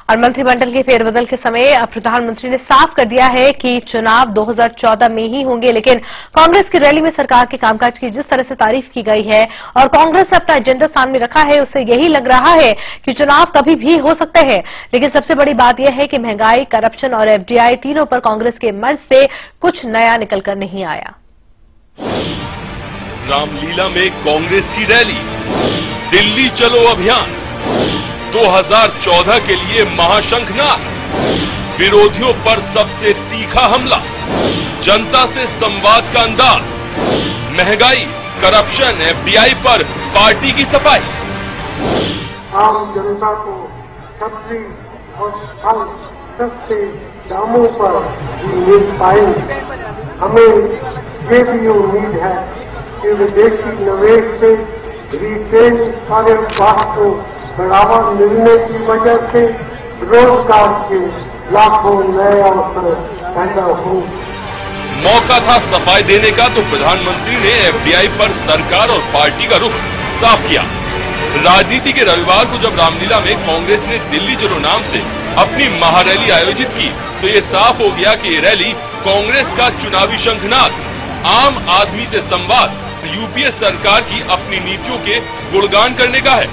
और मंत्रिमंडल के फेरबदल के समय अब प्रधानमंत्री ने साफ कर दिया है कि चुनाव 2014 में ही होंगे, लेकिन कांग्रेस की रैली में सरकार के कामकाज की जिस तरह से तारीफ की गई है और कांग्रेस ने अपना एजेंडा सामने रखा है, उससे यही लग रहा है कि चुनाव कभी भी हो सकते हैं। लेकिन सबसे बड़ी बात यह है कि महंगाई, करप्शन और एफडीआई तीनों पर कांग्रेस के मंच से कुछ नया निकलकर नहीं आया। रामलीला में कांग्रेस की रैली, दिल्ली चलो अभियान 2014 के लिए महाशंखनाद, विरोधियों पर सबसे तीखा हमला, जनता से संवाद का अंदाज, महंगाई, करप्शन, एफडीआई पर पार्टी की सफाई। आम जनता को सब्जी और फल सस्ते दामों पर मिल पाएंगे। हमें ये भी उम्मीद है कि विदेशी निवेश से रिटेल कारोबार को बढ़ावा मिलने की वजह से रोजगार के लाखों नए अवसर पैदा होंगे। मौका था सफाई देने का, तो प्रधानमंत्री ने एफडीआई पर सरकार और पार्टी का रुख साफ किया। राजनीति के रविवार को जब रामलीला में कांग्रेस ने दिल्ली चलो नाम से अपनी महारैली आयोजित की, तो ये साफ हो गया कि ये रैली कांग्रेस का चुनावी शंखनाद, आम आदमी से संवाद, यूपीए सरकार की अपनी नीतियों के गुणगान करने का है।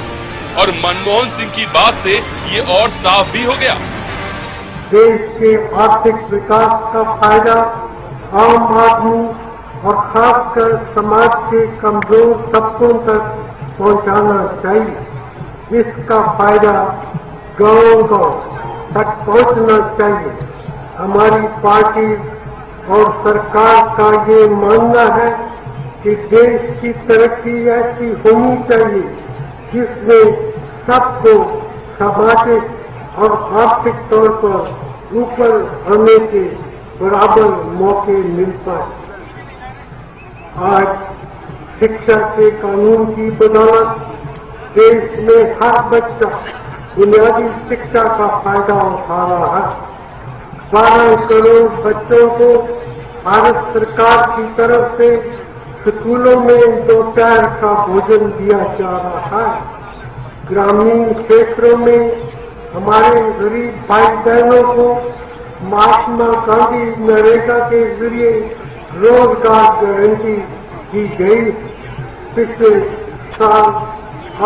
और मनमोहन सिंह की बात से ये और साफ भी हो गया। देश के आर्थिक विकास का फायदा आम आदमी और खासकर समाज के कमजोर तबकों तक पहुंचाना चाहिए। इसका फायदा गांव-गांव तक पहुंचना चाहिए। हमारी पार्टी और सरकार का ये मानना है कि देश की तरक्की ऐसी होनी चाहिए जिसमें सबको सामाजिक और आर्थिक तौर पर ऊपर आने के बराबर मौके मिल पाए। आज शिक्षा के कानून की बदौलत देश में हर बच्चा बुनियादी शिक्षा का फायदा उठा रहा है। 12 करोड़ बच्चों को भारत सरकार की तरफ से स्कूलों में दोपहर का भोजन दिया जा रहा है। ग्रामीण क्षेत्रों में हमारे गरीब भाई बहनों को महात्मा गांधी नरेगा के जरिए रोजगार गारंटी दी गई। पिछले साल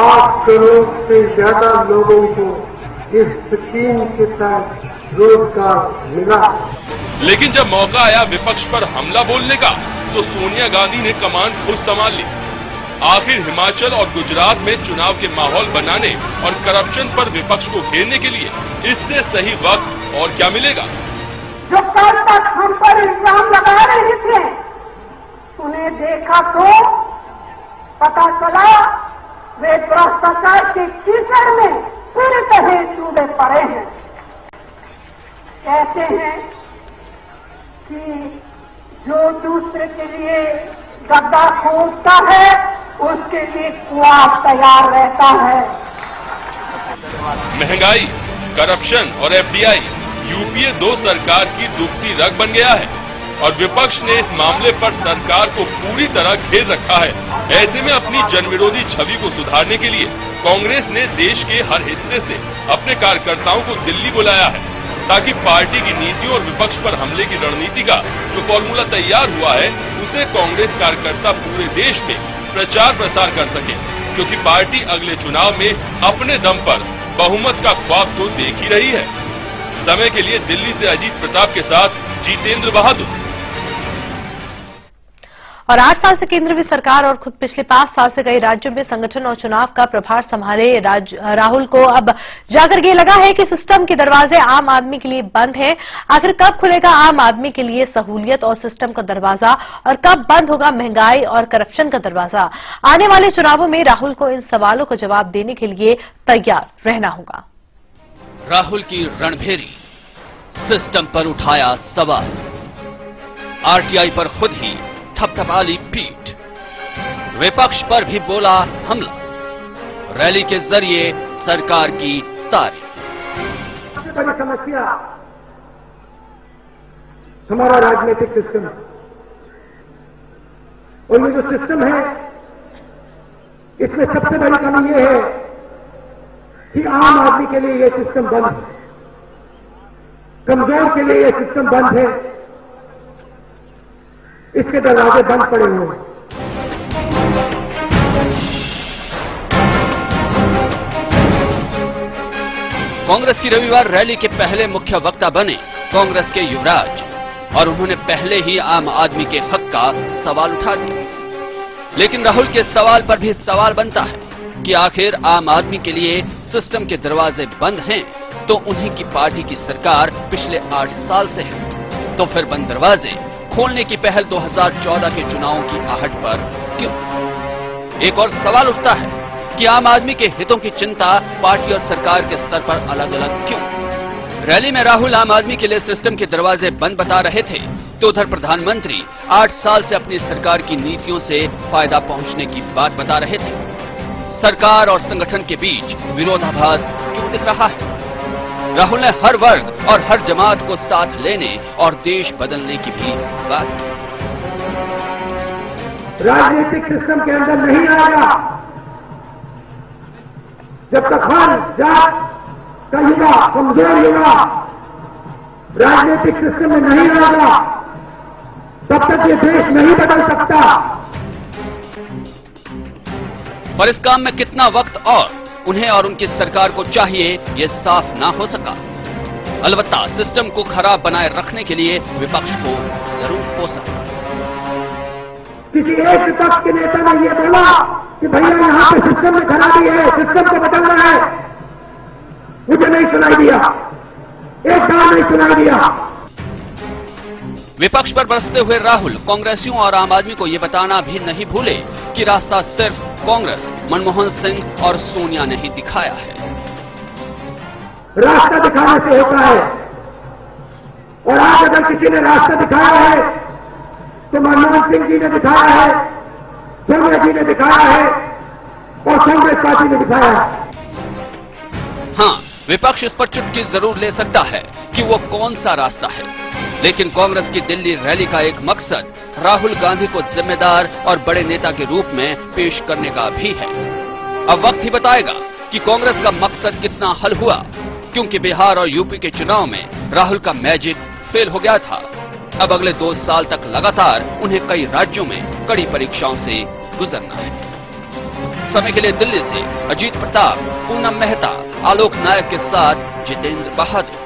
8 करोड़ से ज्यादा लोगों को इस स्कीम के तहत रोजगार मिला। लेकिन जब मौका आया विपक्ष पर हमला बोलने का, तो सोनिया गांधी ने कमान खुद संभाल ली। आखिर हिमाचल और गुजरात में चुनाव के माहौल बनाने और करप्शन पर विपक्ष को घेरने के लिए इससे सही वक्त और क्या मिलेगा। जो कल तक हम पर इल्जाम लगा रहे थे, उन्हें देखा तो पता चला वे भ्रष्टाचार के कीचड़ में पूरी तरह डूबे पड़े हैं। कहते हैं कि जो दूसरे के लिए गड्ढा खोदता है उसके लिए कुआं तैयार रहता है। महंगाई, करप्शन और एफडीआई यूपीए 2 सरकार की दुखती रग बन गया है और विपक्ष ने इस मामले पर सरकार को पूरी तरह घेर रखा है। ऐसे में अपनी जनविरोधी छवि को सुधारने के लिए कांग्रेस ने देश के हर हिस्से से अपने कार्यकर्ताओं को दिल्ली बुलाया है, ताकि पार्टी की नीतियों और विपक्ष पर हमले की रणनीति का जो फॉर्मूला तैयार हुआ है, उसे कांग्रेस कार्यकर्ता पूरे देश में प्रचार प्रसार कर सके, क्योंकि पार्टी अगले चुनाव में अपने दम पर बहुमत का ख्वाब तो देख ही रही है। समय के लिए दिल्ली से अजीत प्रताप के साथ जितेंद्र बहादुर। और 8 साल से केंद्र में सरकार और खुद पिछले 5 साल से कई राज्यों में संगठन और चुनाव का प्रभार संभाले राहुल को अब जाकर ये लगा है कि सिस्टम के दरवाजे आम आदमी के लिए बंद हैं। आखिर कब खुलेगा आम आदमी के लिए सहूलियत और सिस्टम का दरवाजा, और कब बंद होगा महंगाई और करप्शन का दरवाजा। आने वाले चुनावों में राहुल को इन सवालों का जवाब देने के लिए तैयार रहना होगा। राहुल की रणभेरी, सिस्टम पर उठाया सवाल, आरटीआई पर खुद ही थपथपाली पीठ, विपक्ष पर भी बोला हमला, रैली के जरिए सरकार की तारीफ। सबसे बड़ी समस्या हमारा राजनीतिक सिस्टम है, और ये जो सिस्टम है इसमें सबसे बड़ी कमी ये है कि आम आदमी के लिए ये सिस्टम बंद है। कमजोर के लिए ये सिस्टम बंद है, इसके दरवाजे बंद पड़े हुए हैं। कांग्रेस की रविवार रैली के पहले मुख्य वक्ता बने कांग्रेस के युवराज और उन्होंने पहले ही आम आदमी के हक का सवाल उठा दिया। लेकिन राहुल के सवाल पर भी सवाल बनता है कि आखिर आम आदमी के लिए सिस्टम के दरवाजे बंद हैं तो उन्हीं की पार्टी की सरकार पिछले 8 साल से है, तो फिर बंद दरवाजे खोलने की पहल 2014 के चुनावों की आहट पर क्यों? एक और सवाल उठता है कि आम आदमी के हितों की चिंता पार्टी और सरकार के स्तर पर अलग अलग क्यों? रैली में राहुल आम आदमी के लिए सिस्टम के दरवाजे बंद बता रहे थे तो उधर प्रधानमंत्री 8 साल से अपनी सरकार की नीतियों से फायदा पहुंचने की बात बता रहे थे। सरकार और संगठन के बीच विरोधाभास क्यों दिख रहा है? राहुल ने हर वर्ग और हर जमात को साथ लेने और देश बदलने की भी बात की। राजनीतिक सिस्टम के अंदर नहीं आएगा जब तक हर जात का युवा, कमजोर युवा राजनीतिक सिस्टम में नहीं आएगा तब तक ये देश नहीं बदल सकता। पर इस काम में कितना वक्त और उन्हें और उनकी सरकार को चाहिए ये साफ ना हो सका। अलबत्ता सिस्टम को खराब बनाए रखने के लिए विपक्ष को जरूर हो सका। किसी एक विपक्ष के नेता ने यह बोला कि भैया यहां पे सिस्टम में खराबी है, सिस्टम को बदलना है, मुझे नहीं सुनाई दिया, एक बार नहीं सुनाई दिया। विपक्ष पर बरसते हुए राहुल कांग्रेसियों और आम आदमी को ये बताना भी नहीं भूले कि रास्ता सिर्फ कांग्रेस, मनमोहन सिंह और सोनिया ने ही दिखाया है। रास्ता दिखाने से होता है और आज अगर किसी ने रास्ता दिखाया है तो मनमोहन सिंह जी ने दिखाया है, सोनिया जी ने दिखाया है और कांग्रेस पार्टी ने दिखाया है। हाँ, विपक्ष इस पर चुटकी जरूर ले सकता है कि वो कौन सा रास्ता है, लेकिन कांग्रेस की दिल्ली रैली का एक मकसद राहुल गांधी को जिम्मेदार और बड़े नेता के रूप में पेश करने का भी है। अब वक्त ही बताएगा कि कांग्रेस का मकसद कितना हल हुआ, क्योंकि बिहार और यूपी के चुनाव में राहुल का मैजिक फेल हो गया था। अब अगले 2 साल तक लगातार उन्हें कई राज्यों में कड़ी परीक्षाओं से गुजरना है। समय के लिए दिल्ली से अजीत प्रताप, पूनम मेहता, आलोक नायक के साथ जितेंद्र बहादुर।